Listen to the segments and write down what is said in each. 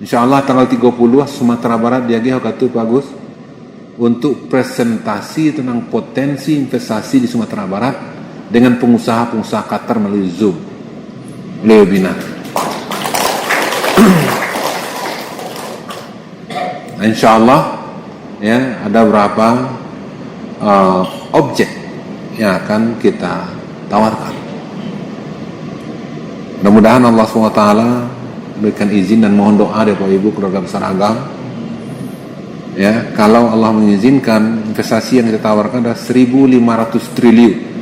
InsyaAllah tanggal 30 Sumatera Barat diagih kata Pak Agus untuk presentasi tentang potensi investasi di Sumatera Barat dengan pengusaha-pengusaha Qatar melalui Zoom, melalui webinar. InsyaAllah ya ada beberapa objek yang akan kita tawarkan. Mudah-mudahan Allah SWT berikan izin dan mohon doa dari Bapak Ibu keluarga besar Agam. Ya, kalau Allah mengizinkan investasi yang kita tawarkan adalah 1.500 triliun.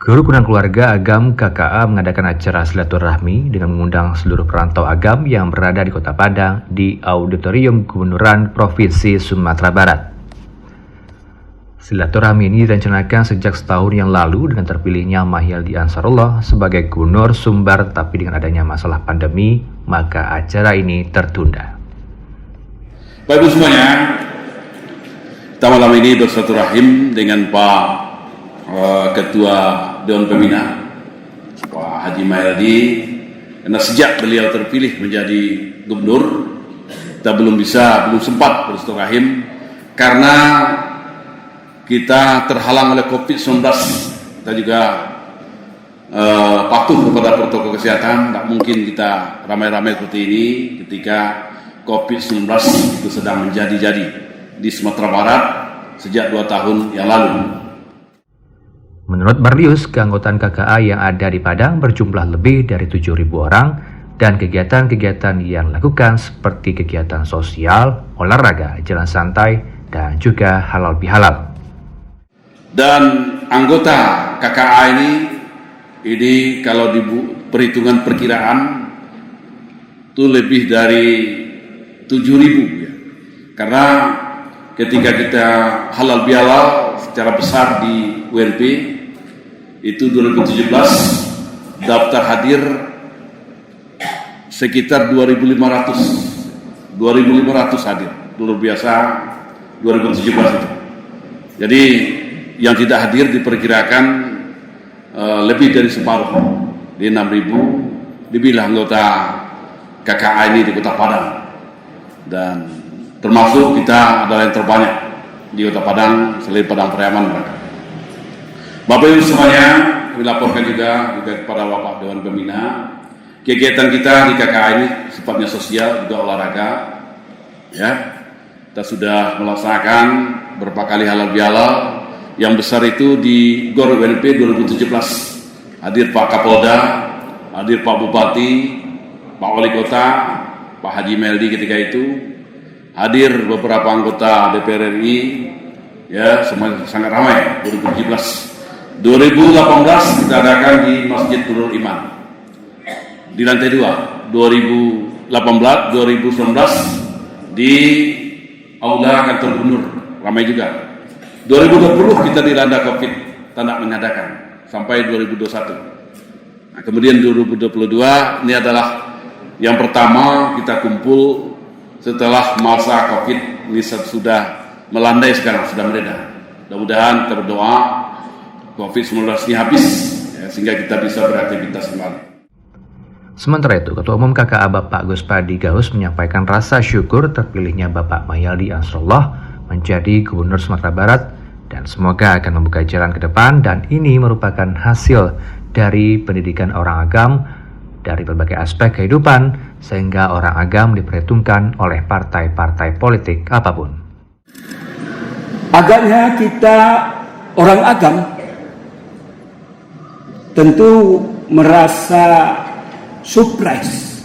Kerukunan Keluarga Agam KKA mengadakan acara silaturahmi dengan mengundang seluruh perantau Agam yang berada di Kota Padang di Auditorium Gubernuran Provinsi Sumatera Barat. Silaturahmi ini direncanakan sejak setahun yang lalu dengan terpilihnya Mahyaldi Ansarullah sebagai Gubernur Sumbar, tetapi dengan adanya masalah pandemi, maka acara ini tertunda. Bapak Ibu semuanya, kita malam ini bersilaturahim dengan Pak Ketua Dewan Pembina Pak Haji Mahyaldi, karena sejak beliau terpilih menjadi gubernur kita belum sempat bersilaturahim karena kita terhalang oleh COVID-19. Kita juga patuh kepada protokol kesehatan. Tak mungkin kita ramai-ramai seperti ini ketika COVID-19 itu sedang menjadi-jadi di Sumatera Barat sejak 2 tahun yang lalu. Menurut Barlius, keanggotaan KKA yang ada di Padang berjumlah lebih dari 7.000 orang dan kegiatan-kegiatan yang dilakukan seperti kegiatan sosial, olahraga, jalan santai, dan juga halal bihalal. Dan anggota KKA ini kalau di perhitungan perkiraan itu lebih dari 7.000 ya. Karena ketika kita halal bihalal secara besar di UNP itu 2017 daftar hadir sekitar 2.500 hadir, luar biasa 2017 itu. Jadi yang tidak hadir diperkirakan lebih dari separuh, di 6.000 dibilang anggota KKA ini di Kota Padang, dan termasuk kita adalah yang terbanyak di Kota Padang selain Padang Pariaman. Bapak Ibu semuanya, kami laporkan juga kepada Bapak Dewan Pembina, kegiatan kita di KKA ini sifatnya sosial juga olahraga. Ya, kita sudah melaksanakan beberapa kali halal bihalal. Yang besar itu di GOR UNP 2017. Hadir Pak Kapolda, hadir Pak Bupati, Pak Wali Kota, Pak Haji Mahyaldi ketika itu, hadir beberapa anggota DPR RI, ya semua sangat ramai 2017. 2018 kita adakan di Masjid Nurul Iman di lantai 2. 2018, 2019 di Aula Kantor Gubernur, ramai juga. 2020 kita dilanda COVID, tak mengadakan sampai 2021. Nah, kemudian 2022 ini adalah yang pertama kita kumpul setelah masa COVID ini sudah melandai, sekarang sudah mereda. Mudah-mudahan kita berdoa COVID-19 ini habis ya, sehingga kita bisa beraktivitas kembali. Sementara itu, Ketua Umum KKA Bapak Gus Padi Gaus menyampaikan rasa syukur terpilihnya Bapak Mahyaldi Ansarullah menjadi Gubernur Sumatera Barat dan semoga akan membuka jalan ke depan, dan ini merupakan hasil dari pendidikan orang Agam dari berbagai aspek kehidupan sehingga orang Agam diperhitungkan oleh partai-partai politik apapun. Agaknya kita orang Agam tentu merasa surprise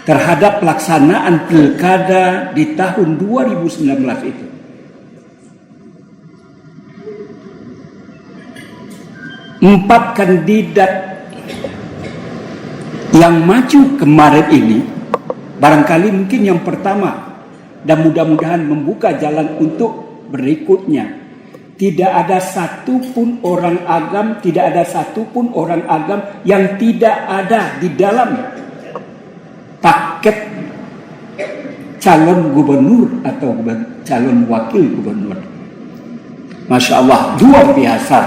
terhadap pelaksanaan pilkada di tahun 2019 itu. Empat kandidat yang maju kemarin ini barangkali mungkin yang pertama dan mudah-mudahan membuka jalan untuk berikutnya tidak ada satupun orang agam, tidak ada satupun orang agam yang tidak ada di dalam paket calon gubernur atau calon wakil gubernur. Masya Allah, luar biasa.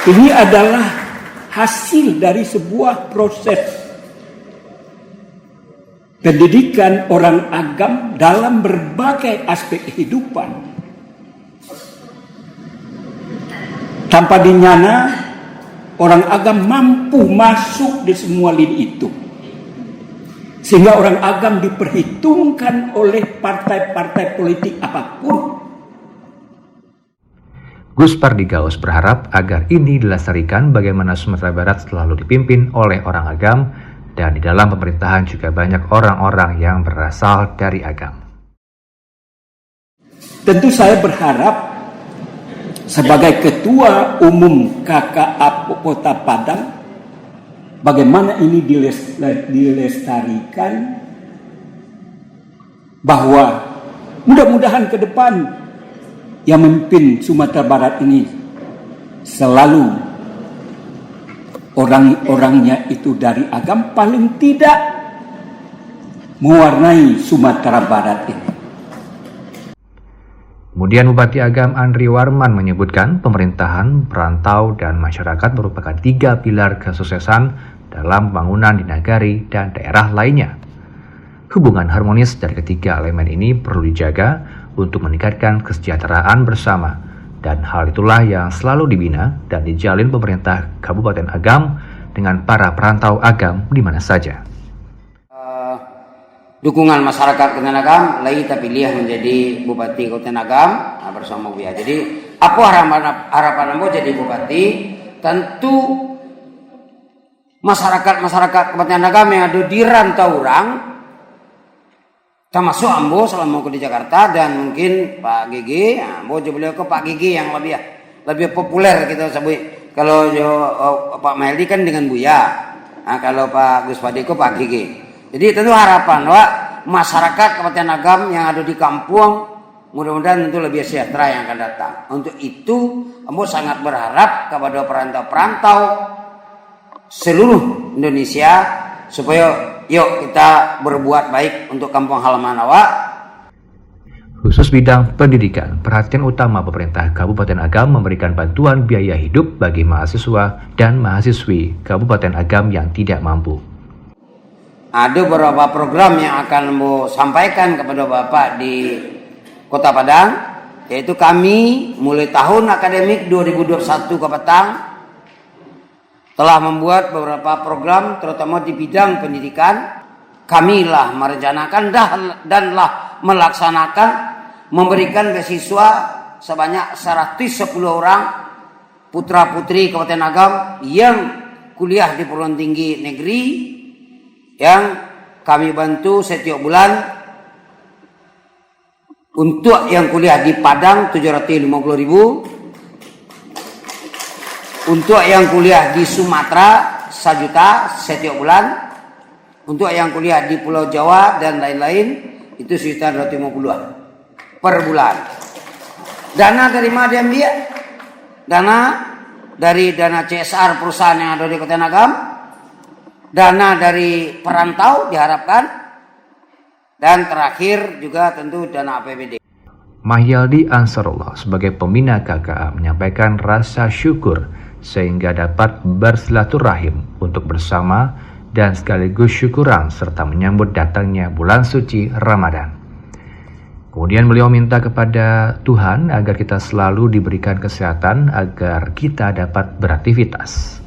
Ini adalah hasil dari sebuah proses pendidikan orang agam dalam berbagai aspek kehidupan. Tanpa dinyana, orang agam mampu masuk di semua lini itu. Sehingga orang agam diperhitungkan oleh partai-partai politik apapun. Gus Pardi Gaus berharap agar ini dilestarikan bagaimana Sumatera Barat selalu dipimpin oleh orang agam dan di dalam pemerintahan juga banyak orang-orang yang berasal dari agam. Tentu saya berharap sebagai Ketua Umum KKA Kota Padang, bagaimana ini dilestarikan, bahwa mudah-mudahan ke depan yang memimpin Sumatera Barat ini selalu orang-orangnya itu dari agam, paling tidak mewarnai Sumatera Barat ini. Kemudian Bupati Agam Andri Warman menyebutkan pemerintahan, perantau, dan masyarakat merupakan 3 pilar kesuksesan dalam pembangunan di nagari dan daerah lainnya. Hubungan harmonis dari ketiga elemen ini perlu dijaga untuk meningkatkan kesejahteraan bersama, dan hal itulah yang selalu dibina dan dijalin pemerintah Kabupaten Agam dengan para perantau agam di mana saja. Dukungan masyarakat Kota Agam lagi terpilih menjadi Bupati Kota Agam bersama Buya. Jadi apa harapan ambo jadi bupati? Tentu masyarakat Kabupaten Agam yang ada di rantau orang, termasuk ambo selama aku di Jakarta, dan mungkin Pak Gigi, ambo beliau ke Pak Gigi yang lebih populer kita sebut. Kalau Pak Maheldi kan dengan Buya, kalau Pak Gus Pardi ke Pak Gigi. Jadi tentu harapan Pak, masyarakat Kabupaten Agam yang ada di kampung mudah-mudahan tentu lebih sejahtera yang akan datang. Untuk itu, ambo sangat berharap kepada perantau-perantau seluruh Indonesia supaya yuk kita berbuat baik untuk kampung halaman awak. Khusus bidang pendidikan, perhatian utama pemerintah Kabupaten Agam memberikan bantuan biaya hidup bagi mahasiswa dan mahasiswi Kabupaten Agam yang tidak mampu. Ada beberapa program yang akan mau sampaikan kepada Bapak di Kota Padang, yaitu kami mulai tahun akademik 2021 ke petang telah membuat beberapa program terutama di bidang pendidikan. Kamilah merencanakan danlah melaksanakan memberikan beasiswa sebanyak 110 orang putra-putri Kabupaten Agam yang kuliah di perguruan tinggi negeri, yang kami bantu setiap bulan. Untuk yang kuliah di Padang 750.000, untuk yang kuliah di Sumatera 1 juta setiap bulan, untuk yang kuliah di Pulau Jawa dan lain-lain itu sekitar 250 per bulan. Dana dari mana diambil? Dana dari dana CSR perusahaan yang ada di Kota Agam, dana dari perantau diharapkan, dan terakhir juga tentu dana APBD. Mahyaldi Ansarullah sebagai pembina KKA menyampaikan rasa syukur sehingga dapat bersilaturahim untuk bersama dan sekaligus syukuran serta menyambut datangnya bulan suci Ramadan. Kemudian beliau minta kepada Tuhan agar kita selalu diberikan kesehatan agar kita dapat beraktivitas.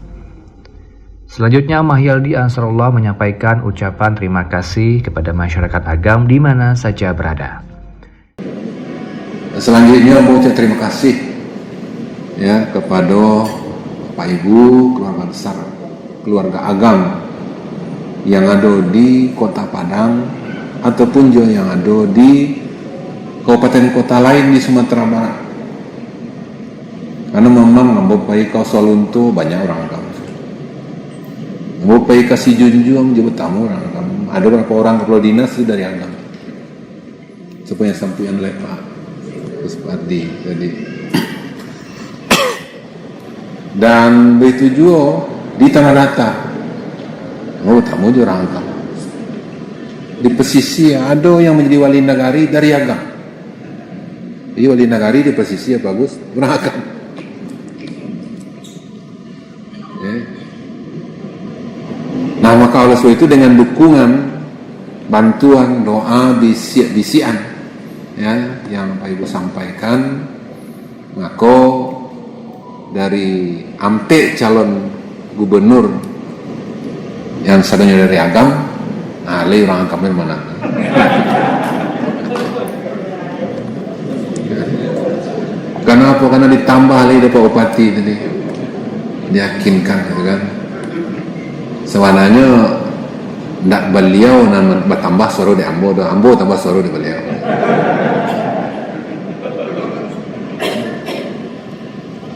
Selanjutnya, Mahyaldi Ansarullah menyampaikan ucapan terima kasih kepada masyarakat Agam di mana saja berada. Selanjutnya, mau ucap terima kasih ya kepada Bapak Ibu, keluarga besar, keluarga Agam yang ada di Kota Padang ataupun juga yang ada di kabupaten kota lain di Sumatera Barat. Karena memang mempunyai kausal untuk banyak orang Agam. Mempunyai kasih junjung juga tamu orang Agam. Ada beberapa orang kepala dinas itu dari Agam. Supaya sampai yang oleh Pak Gus Pardi tadi. Dan begitu juga di Tanah Datar. Tamu juga rangkap. Di pesisir ada yang menjadi wali nagari dari Agam. Jadi wali nagari di pesisir bagus beragam. Nah maka oleh sebab itu dengan dukungan, bantuan, doa, bisian ya, yang Pak Ibu sampaikan, maka dari Ampe calon gubernur yang sadanya dari Agam, alih orang Agam mana? Kenapa? Karena ditambah lagi dari Pak Bupati tadi, diyakinkan gitu kan. Sebenarnya ndak beliau nama bertambah suara di Ambo tambah suara di beliau.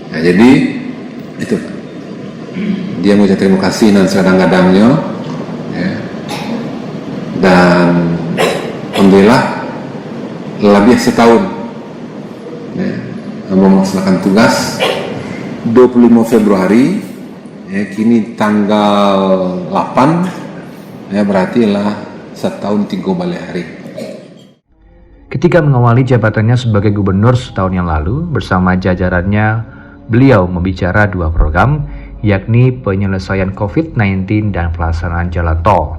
Nah, jadi itu dia mengucap terima kasih dan sedang-kadangnya ya. Dan alhamdulillah lebih setahun ya, melaksanakan tugas 25 Februari ya, kini tanggal 8 ya, berarti lah setahun 3 balik hari. Ketika mengawali jabatannya sebagai gubernur setahun yang lalu, bersama jajarannya, beliau membicara 2 program, yakni penyelesaian COVID-19 dan pelaksanaan jalan tol.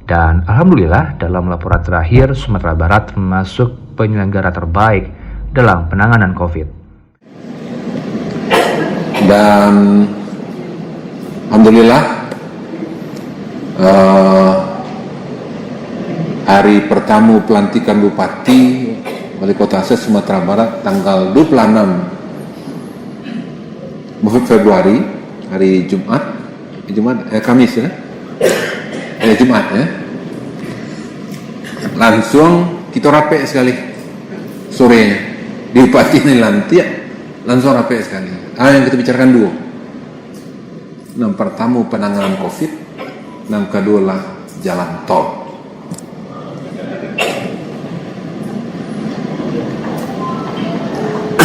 Dan alhamdulillah dalam laporan terakhir, Sumatera Barat termasuk penyelenggara terbaik dalam penanganan COVID. Dan alhamdulillah hari pertama pelantikan Bupati Wali Kota Aceh Sumatera Barat tanggal 26 Februari, hari Kamis ya, Jumat ya, langsung kita rapi sekali sorenya di Bupati ini lantik, langsung rapi sekali. Yang kita bicarakan 2. Yang pertama penanganan COVID, yang kedua lah jalan tol.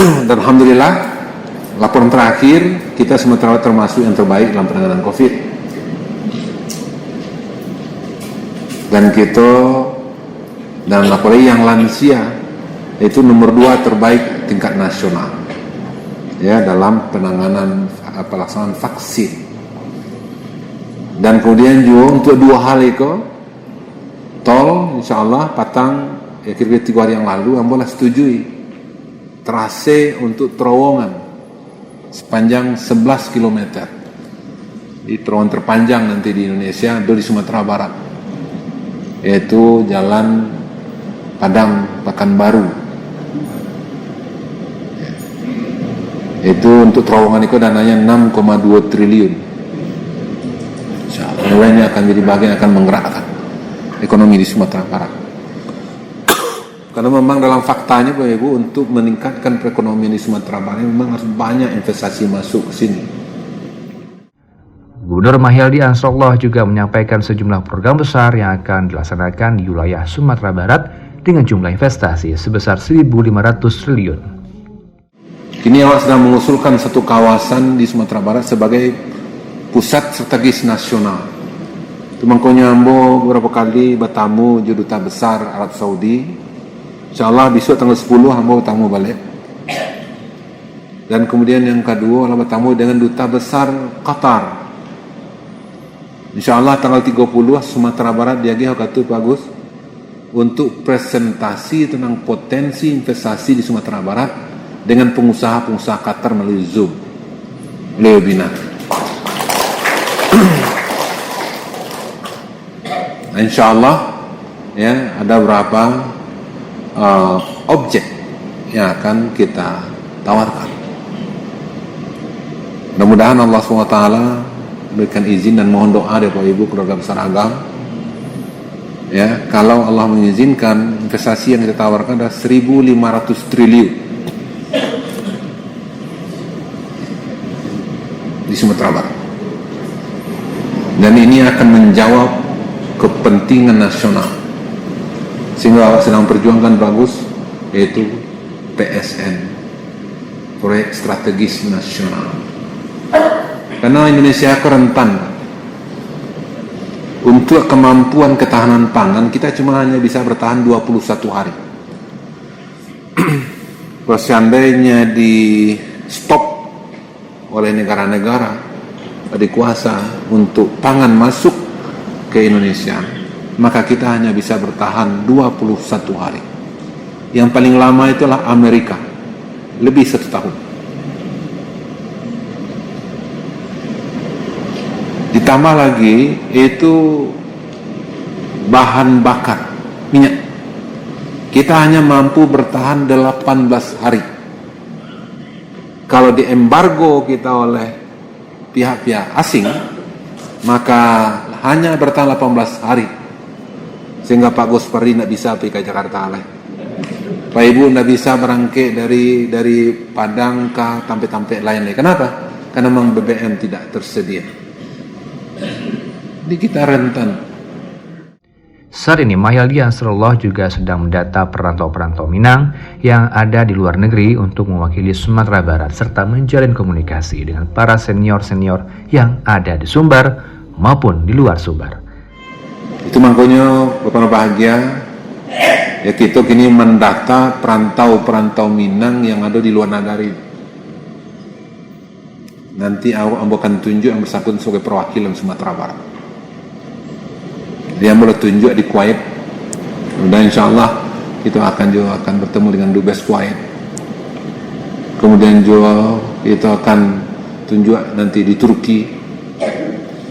Dan alhamdulillah laporan terakhir kita Sumatera termasuk yang terbaik dalam penanganan COVID. Dan kita dan apalagi yang lansia itu nomor 2 terbaik tingkat nasional ya dalam penanganan pelaksanaan vaksin. Dan kemudian juga untuk 2 hal itu tol insyaallah patang ya kira-kira 3 hari yang lalu ambolah setujui trase untuk terowongan sepanjang 11 km. Di terowongan terpanjang nanti di Indonesia ada di Sumatera Barat, yaitu jalan Padang Pekanbaru. Itu untuk terowongan itu dananya 6,2 triliun. Insyaallah ini akan jadi bagian akan menggerakkan ekonomi di Sumatera Barat. Karena memang dalam faktanya Bapak Ibu untuk meningkatkan perekonomian di Sumatera Barat memang harus banyak investasi masuk ke sini. Gubernur Mahyaldi Ansarullah juga menyampaikan sejumlah program besar yang akan dilaksanakan di wilayah Sumatera Barat dengan jumlah investasi sebesar 1.500 triliun. Kini awak sedang mengusulkan satu kawasan di Sumatera Barat sebagai pusat strategis nasional. Tumangkonya ambo beberapa kali bertamu Duta Besar Arab Saudi. InsyaAllah besok tanggal 10 ambo bertamu balik. Dan kemudian yang kedua adalah bertamu dengan Duta Besar Qatar. InsyaAllah tanggal 30 Sumatera Barat diagih kata bagus untuk presentasi tentang potensi investasi di Sumatera Barat dengan pengusaha-pengusaha Qatar melalui Zoom, melalui webinar. InsyaAllah ya ada berapa objek yang akan kita tawarkan. Mudah-mudahan Allah SWT berikan izin dan mohon doa dari Bapak Ibu keluarga besar Agam. Ya, kalau Allah mengizinkan investasi yang kita tawarkan adalah 1.500 triliun di Sumatera Barat. Dan ini akan menjawab kepentingan nasional. Sehingga awak sedang perjuangkan bagus, yaitu PSN, proyek strategis nasional. Karena Indonesia rentan untuk kemampuan ketahanan pangan, kita cuma hanya bisa bertahan 21 hari. Kalau seandainya di stop oleh negara-negara adikuasa untuk pangan masuk ke Indonesia, maka kita hanya bisa bertahan 21 hari. Yang paling lama itulah Amerika, lebih 1 tahun. Ditambah lagi itu bahan bakar minyak, kita hanya mampu bertahan 18 hari. Kalau diembargo kita oleh pihak-pihak asing, maka hanya bertahan 18 hari. Sehingga Pak Gus Pardi tidak bisa pergi ke Jakarta lah. Pak Ibu tidak bisa berangkat dari Padang ke tempat-tempat lain. Kenapa? Karena memang BBM tidak tersedia. Jadi kita rentan. Saat ini Mahyaldi Ansarullah juga sedang mendata perantau-perantau Minang yang ada di luar negeri untuk mewakili Sumatera Barat serta menjalin komunikasi dengan para senior-senior yang ada di Sumbar maupun di luar Sumbar. Itu makanya Bapak bahagia ya, kita kini mendata perantau-perantau Minang yang ada di luar negeri. Nanti Ambo akan tunjuk yang bersangkutan sebagai perwakilan Sumatera Barat. Dia boleh tunjuk di Kuwait. Dan insya Allah kita akan bertemu dengan Dubes Kuwait. Kemudian juga kita akan tunjuk nanti di Turki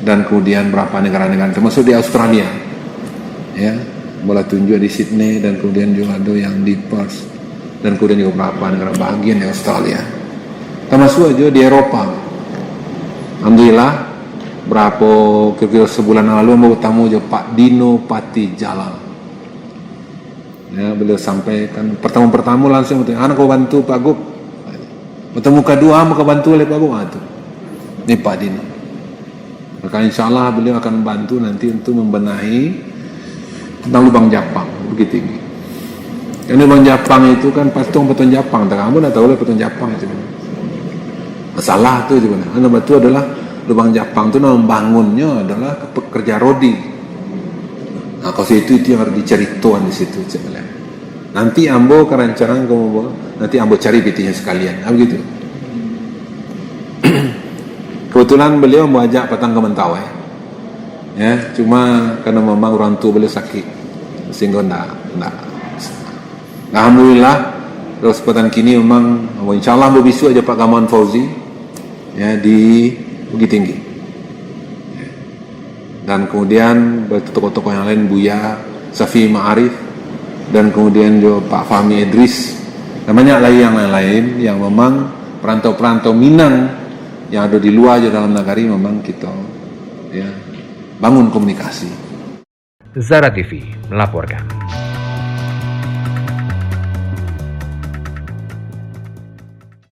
dan kemudian berapa negara-negara termasuk di Australia. Ya, boleh tunjuk di Sydney dan kemudian juga ada yang di Perth dan kemudian juga beberapa negara bagian di Australia. Termasuk aja di Eropa. Alhamdulillah berapa kira-kira sebulan lalu mau bertemu je Pak Dino Patijalal. Ya, beliau sampaikan pertama langsung anak kau bantu Pak Gub. Bertemu kedua mau kau bantu oleh Pak Gub itu. Ini Pak Dino. Maka insya Allah beliau akan membantu nanti untuk membenahi tentang lubang Japang begitu tinggi. Yang lubang Japang itu kan patung Japang. Tak kamu dah tahu lah patung Japang itu. Masalah tu je benar. Anu batu adalah lubang Japang tu membangunnya adalah pekerja rodi. Nah, kalau itu yang harus diceritakan di situ sebenarnya. Nanti Ambo kerancangan kamu nanti Ambo cari bitinya sekalian. Begitu. Kebetulan beliau mau ajak Patang ke Mentawai. Ya, cuma karena memang orang tua beliau sakit sehingga enggak. Alhamdulillah terus kesempatan kini memang insyaallah Ambo bisu aja Pak Gamawan Fauzi ya di Bukit Tinggi. Dan kemudian tokoh-tokoh yang lain Buya Safi Ma'arif dan kemudian juga Pak Fahmi Idris dan banyak lagi yang lain yang memang perantau-perantau Minang yang ada di luar aja dalam negeri memang kita ya bangun komunikasi. Zara TV melaporkan.